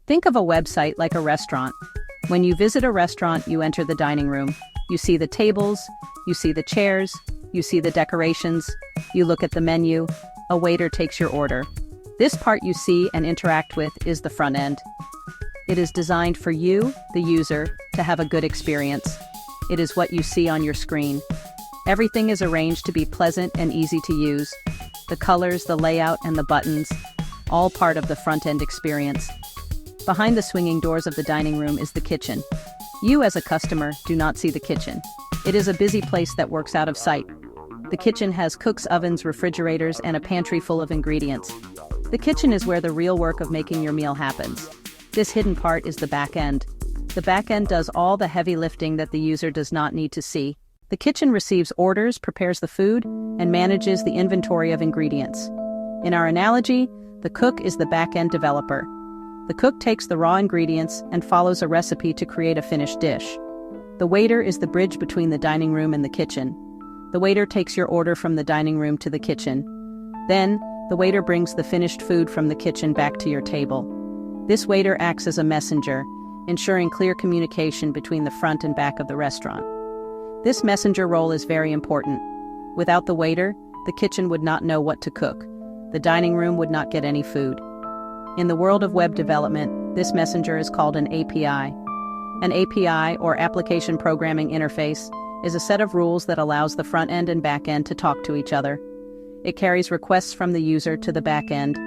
Think of a website like a restaurant. When you visit a restaurant, you enter the dining room. You see the tables, you see the chairs, you see the decorations, you look at the menu, a waiter takes your order. This part you see and interact with is the front end. It is designed for you, the user, to have a good experience. It is what you see on your screen. Everything is arranged to be pleasant and easy to use. The colors, the layout, and the buttons, all part of the front-end experience. Behind the swinging doors of the dining room is the kitchen. You, as a customer, do not see the kitchen. It is a busy place that works out of sight. The kitchen has cooks, ovens, refrigerators, and a pantry full of ingredients. The kitchen is where the real work of making your meal happens. This hidden part is the back end. The back end does all the heavy lifting that the user does not need to see. The kitchen receives orders, prepares the food, and manages the inventory of ingredients. In our analogy, the cook is the back-end developer. The cook takes the raw ingredients and follows a recipe to create a finished dish. The waiter is the bridge between the dining room and the kitchen. The waiter takes your order from the dining room to the kitchen. Then, the waiter brings the finished food from the kitchen back to your table. This waiter acts as a messenger, ensuring clear communication between the front and back of the restaurant. This messenger role is very important. Without the waiter, the kitchen would not know what to cook. The dining room would not get any food. In the world of web development, this messenger is called an API. An API, or Application Programming Interface, is a set of rules that allows the front end and back end to talk to each other. It carries requests from the user to the back end.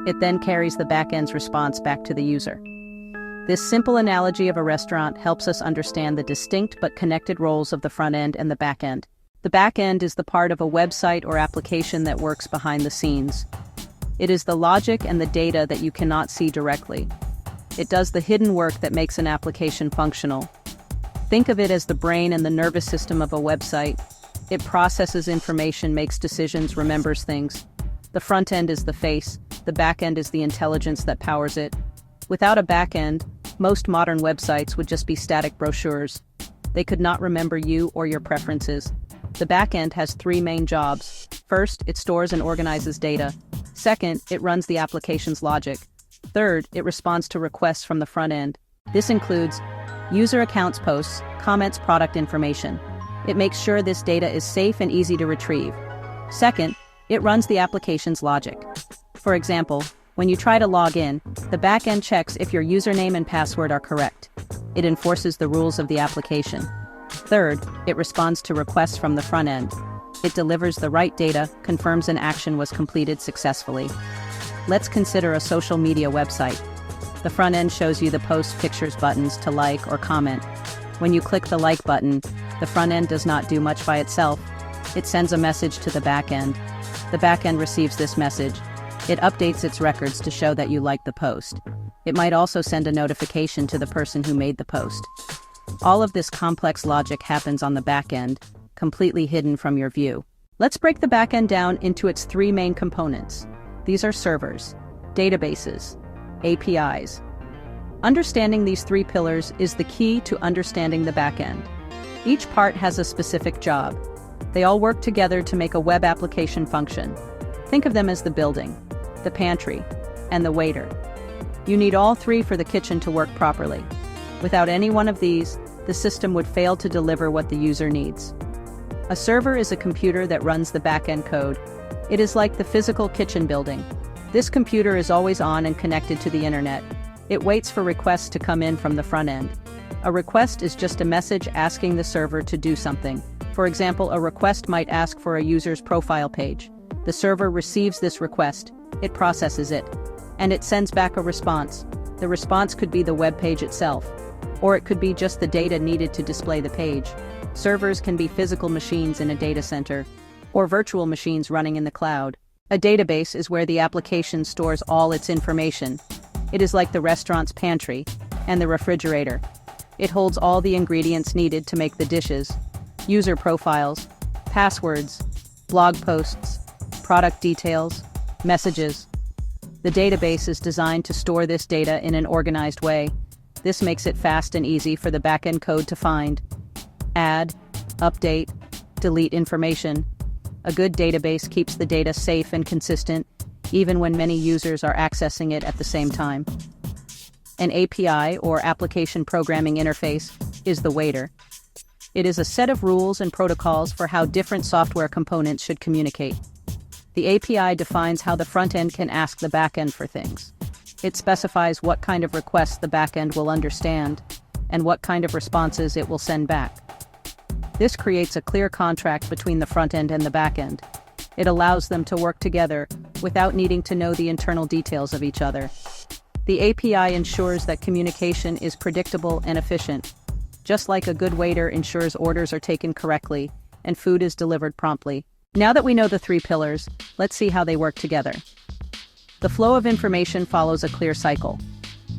It then carries the back end's response back to the user. This simple analogy of a restaurant helps us understand the distinct but connected roles of the front end and the back end. The back end is the part of a website or application that works behind the scenes. It is the logic and the data that you cannot see directly. It does the hidden work that makes an application functional. Think of it as the brain and the nervous system of a website. It processes information, makes decisions, remembers things. The front end is the face, the back end is the intelligence that powers it. Without a back end, most modern websites would just be static brochures. They could not remember you or your preferences. The back end has three main jobs. First, it stores and organizes data. Second, it runs the application's logic. Third, it responds to requests from the front end. This includes user accounts, posts, comments, product information. It makes sure this data is safe and easy to retrieve. Second, it runs the application's logic. For example, when you try to log in, the back end checks if your username and password are correct. It enforces the rules of the application. Third, it responds to requests from the front end. It delivers the right data, confirms an action was completed successfully. Let's consider a social media website. The front end shows you the post, pictures, buttons to like or comment. When you click the like button, the front end does not do much by itself. It sends a message to the back end. The back end receives this message. It updates its records to show that you like the post. It might also send a notification to the person who made the post. All of this complex logic happens on the back end, completely hidden from your view. Let's break the back end down into its three main components. These are servers, databases, APIs. Understanding these three pillars is the key to understanding the back end. Each part has a specific job. They all work together to make a web application function. Think of them as the building, the pantry, and the waiter. You need all three for the kitchen to work properly. Without any one of these, the system would fail to deliver what the user needs. A server is a computer that runs the back-end code. It is like the physical kitchen building. This computer is always on and connected to the internet. It waits for requests to come in from the front end. A request is just a message asking the server to do something. For example, a request might ask for a user's profile page. The server receives this request, it processes it, and it sends back a response. The response could be the web page itself, or it could be just the data needed to display the page. Servers can be physical machines in a data center, or virtual machines running in the cloud. A database is where the application stores all its information. It is like the restaurant's pantry and the refrigerator. It holds all the ingredients needed to make the dishes, user profiles, passwords, blog posts, product details, messages. The database is designed to store this data in an organized way. This makes it fast and easy for the backend code to find, add, update, delete information. A good database keeps the data safe and consistent, even when many users are accessing it at the same time. An API, or Application Programming Interface, is the waiter. It is a set of rules and protocols for how different software components should communicate. The API defines how the front end can ask the backend for things. It specifies what kind of requests the backend will understand and what kind of responses it will send back. This creates a clear contract between the front end and the backend. It allows them to work together without needing to know the internal details of each other. The API ensures that communication is predictable and efficient, just like a good waiter ensures orders are taken correctly and food is delivered promptly. Now that we know the three pillars, let's see how they work together. The flow of information follows a clear cycle.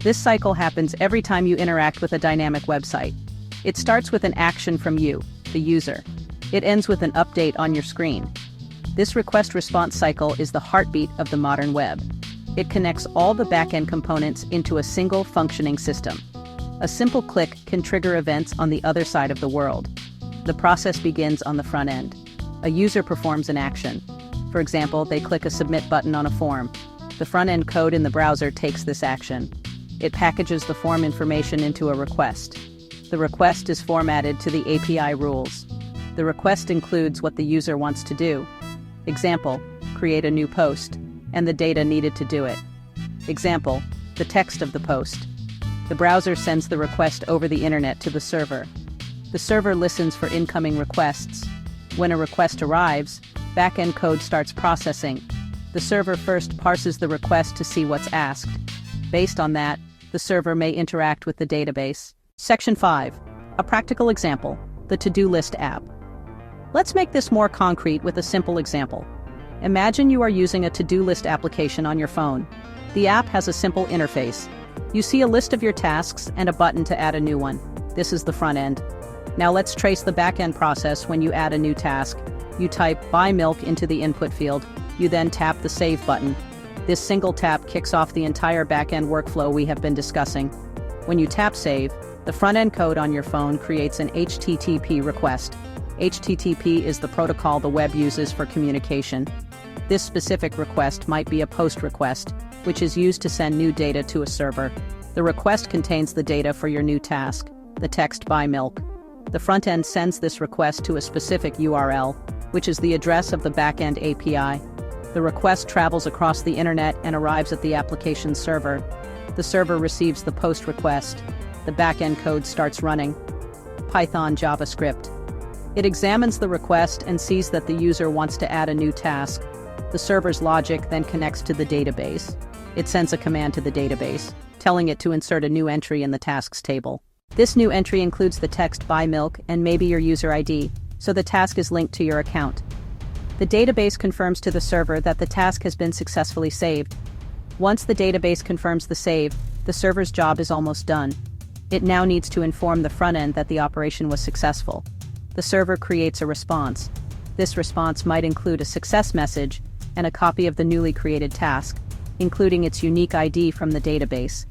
This cycle happens every time you interact with a dynamic website. It starts with an action from you, the user. It ends with an update on your screen. This request-response cycle is the heartbeat of the modern web. It connects all the backend components into a single functioning system. A simple click can trigger events on the other side of the world. The process begins on the front end. A user performs an action. For example, they click a submit button on a form. The front-end code in the browser takes this action. It packages the form information into a request. The request is formatted to the API rules. The request includes what the user wants to do. Example, create a new post, and the data needed to do it. Example, the text of the post. The browser sends the request over the internet to the server. The server listens for incoming requests. When a request arrives, backend code starts processing. The server first parses the request to see what's asked. Based on that, the server may interact with the database. Section 5. A practical example, the to-do list app. Let's make this more concrete with a simple example. Imagine you are using a to-do list application on your phone. The app has a simple interface. You see a list of your tasks and a button to add a new one. This is the front end. Now let's trace the back-end process. When you add a new task, you type buy milk into the input field. You then tap the save button. This single tap kicks off the entire back-end workflow we have been discussing. When you tap save, the front-end code on your phone creates an HTTP request. HTTP is the protocol the web uses for communication. This specific request might be a post request, which is used to send new data to a server. The request contains the data for your new task, the text buy milk. The front end sends this request to a specific URL, which is the address of the backend API. The request travels across the internet and arrives at the application server. The server receives the post request. The backend code starts running. Python JavaScript. It examines the request and sees that the user wants to add a new task. The server's logic then connects to the database. It sends a command to the database, telling it to insert a new entry in the tasks table. This new entry includes the text buy milk and maybe your user ID, so the task is linked to your account. The database confirms to the server that the task has been successfully saved. Once the database confirms the save, the server's job is almost done. It now needs to inform the front end that the operation was successful. The server creates a response. This response might include a success message and a copy of the newly created task, including its unique ID from the database.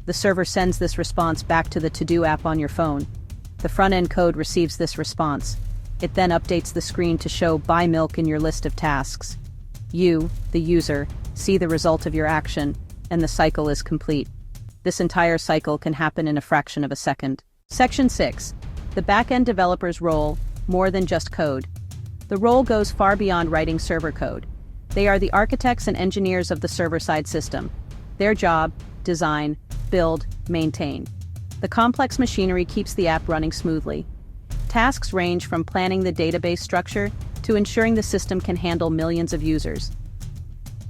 The server sends this response back to the to-do app on your phone. The front-end code receives this response. It then updates the screen to show buy milk in your list of tasks. You, the user, see the result of your action, and the cycle is complete. This entire cycle can happen in a fraction of a second. Section 6. The backend developer's role, more than just code. The role goes far beyond writing server code. They are the architects and engineers of the server-side system. Their job, design, build, maintain. The complex machinery keeps the app running smoothly. Tasks range from planning the database structure to ensuring the system can handle millions of users.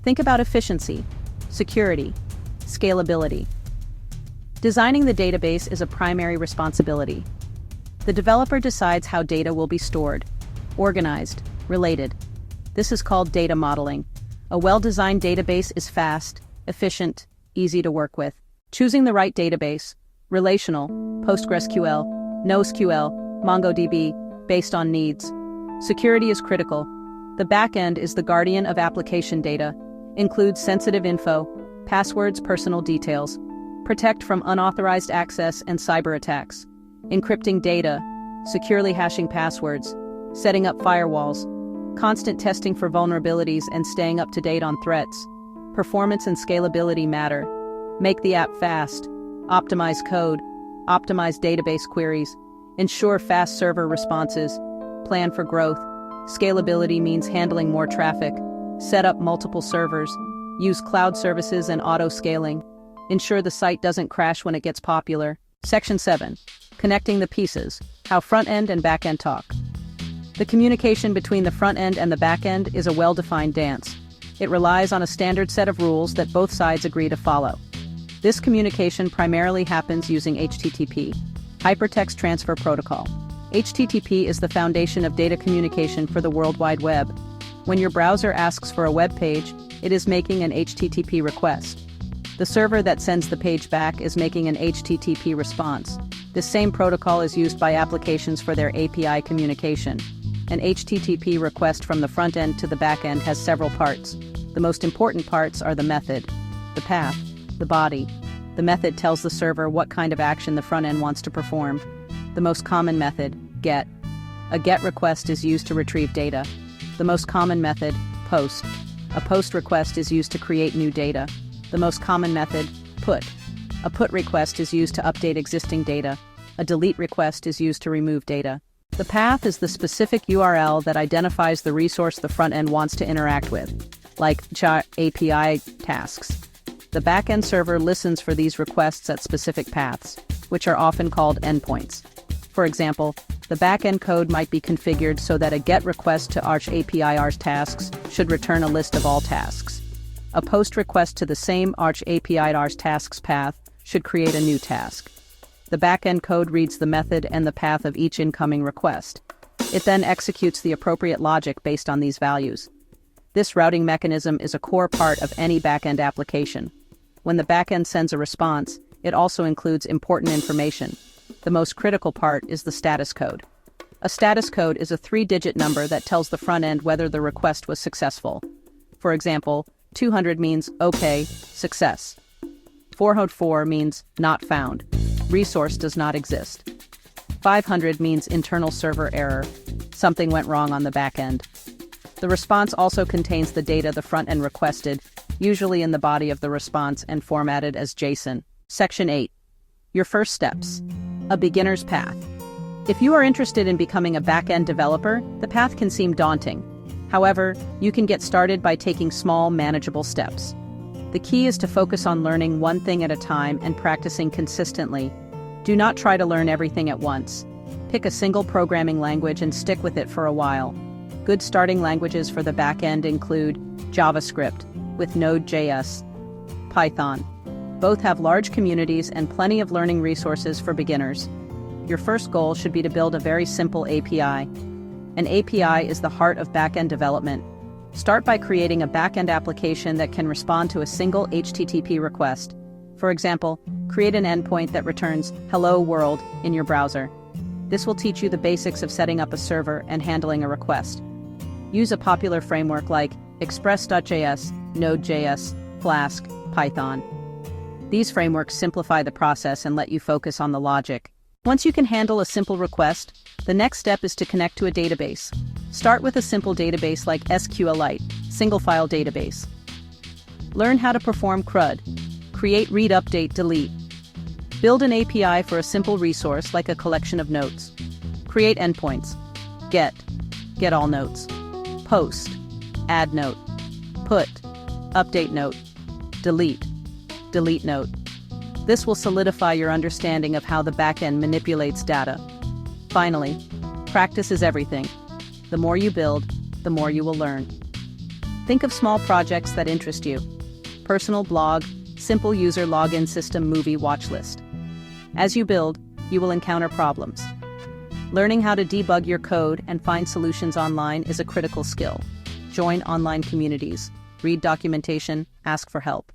Think about efficiency, security, scalability. Designing the database is a primary responsibility. The developer decides how data will be stored, organized, related. This is called data modeling. A well-designed database is fast, efficient, easy to work with. Choosing the right database, relational, PostgreSQL, NoSQL, MongoDB, based on needs. Security is critical. The backend is the guardian of application data, includes sensitive info, passwords, personal details. Protect from unauthorized access and cyber attacks. Encrypting data, securely hashing passwords, setting up firewalls, constant testing for vulnerabilities and staying up to date on threats. Performance and scalability matter. Make the app fast, Optimize code, optimize database queries, ensure fast server responses, plan for growth. Scalability means handling more traffic, set up multiple servers, use cloud services and auto-scaling, ensure the site doesn't crash when it gets popular. Section 7. Connecting the pieces, how front-end and back-end talk. The communication between the front-end and the back-end is a well-defined dance. It relies on a standard set of rules that both sides agree to follow. This communication primarily happens using HTTP, Hypertext Transfer Protocol. HTTP is the foundation of data communication for the World Wide Web. When your browser asks for a web page, it is making an HTTP request. The server that sends the page back is making an HTTP response. This same protocol is used by applications for their API communication. An HTTP request from the front end to the back end has several parts. The most important parts are the method, the path, the body. The method tells the server what kind of action the front end wants to perform. The most common method, GET. A GET request is used to retrieve data. The most common method, POST. A POST request is used to create new data. The most common method, PUT. A PUT request is used to update existing data. A delete request is used to remove data. The path is the specific URL that identifies the resource the front end wants to interact with, like API tasks. The backend server listens for these requests at specific paths, which are often called endpoints. For example, the backend code might be configured so that a GET request to Arch API tasks should return a list of all tasks. A POST request to the same Arch API tasks path should create a new task. The backend code reads the method and the path of each incoming request. It then executes the appropriate logic based on these values. This routing mechanism is a core part of any backend application. When the backend sends a response, it also includes important information. The most critical part is the status code. A status code is a 3-digit number that tells the front end whether the request was successful. For example, 200 means OK, success. 404 means not found, resource does not exist. 500 means internal server error, something went wrong on the back end. The response also contains the data the front end requested, usually in the body of the response and formatted as JSON. Section 8. Your first steps. A beginner's path. If you are interested in becoming a back-end developer, the path can seem daunting. However, you can get started by taking small, manageable steps. The key is to focus on learning one thing at a time and practicing consistently. Do not try to learn everything at once. Pick a single programming language and stick with it for a while. Good starting languages for the back-end include JavaScript, with Node.js, Python. Both have large communities and plenty of learning resources for beginners. Your first goal should be to build a very simple API. An API is the heart of back-end development. Start by creating a back-end application that can respond to a single HTTP request. For example, create an endpoint that returns "Hello World" in your browser. This will teach you the basics of setting up a server and handling a request. Use a popular framework like Express.js, Node.js, Flask, Python. These frameworks simplify the process and let you focus on the logic. Once you can handle a simple request, the next step is to connect to a database. Start with a simple database like SQLite, single-file database. Learn how to perform CRUD, create, read, update, delete. Build an API for a simple resource like a collection of notes. Create endpoints. Get all notes. Post, add note. Put, update note. Delete note. This will solidify your understanding of how the backend manipulates data. Finally, practice is everything. The more you build, the more you will learn. Think of small projects that interest you. Personal blog, simple user login system, movie watch list. As you build, you will encounter problems. Learning how to debug your code and find solutions online is a critical skill. Join online communities, read documentation, ask for help.